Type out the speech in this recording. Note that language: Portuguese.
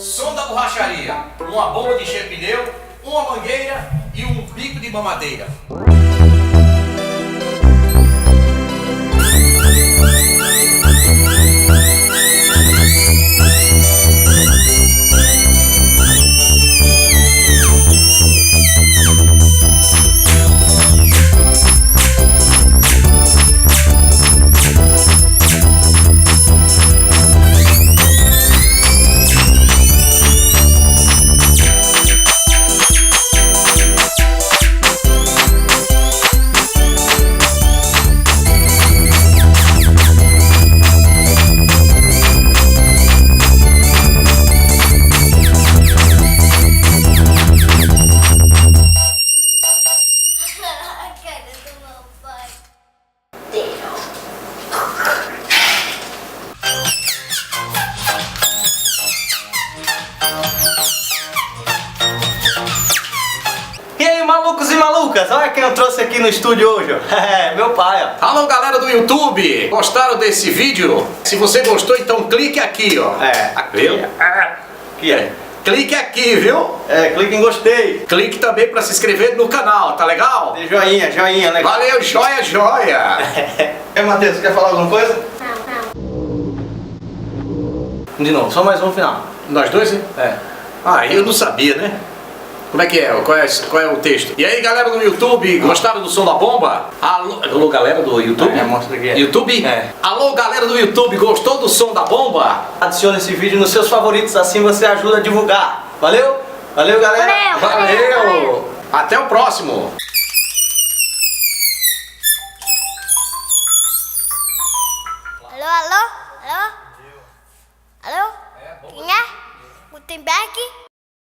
som da borracharia, uma bomba de encher pneu, uma mangueira e um bico de mamadeira. E aí, malucos e malucas, olha quem eu trouxe aqui no estúdio hoje, ó. É, meu pai, ó. Alô, galera do YouTube, gostaram desse vídeo? Se você gostou, então clique aqui, ó. Aqui. Aqui, é. Clique aqui, viu? Clique em gostei. Clique também pra se inscrever no canal, tá legal? Dê joinha, joinha, legal. Valeu, joia, joia! E Matheus, você quer falar alguma coisa? De novo, só mais um final. Nós dois, hein? Ah, eu não sabia, né? Como é que é? Qual é o texto? E aí, galera do YouTube, gostaram do som da bomba? Alô, galera do YouTube? Mostra aqui. YouTube? Alô, galera do YouTube, gostou do som da bomba? Adicione esse vídeo nos seus favoritos, assim você ajuda a divulgar. Valeu? Valeu, galera. Valeu! Até o próximo! Alô, alô? Alô? Alô? Quem é? Gutenberg?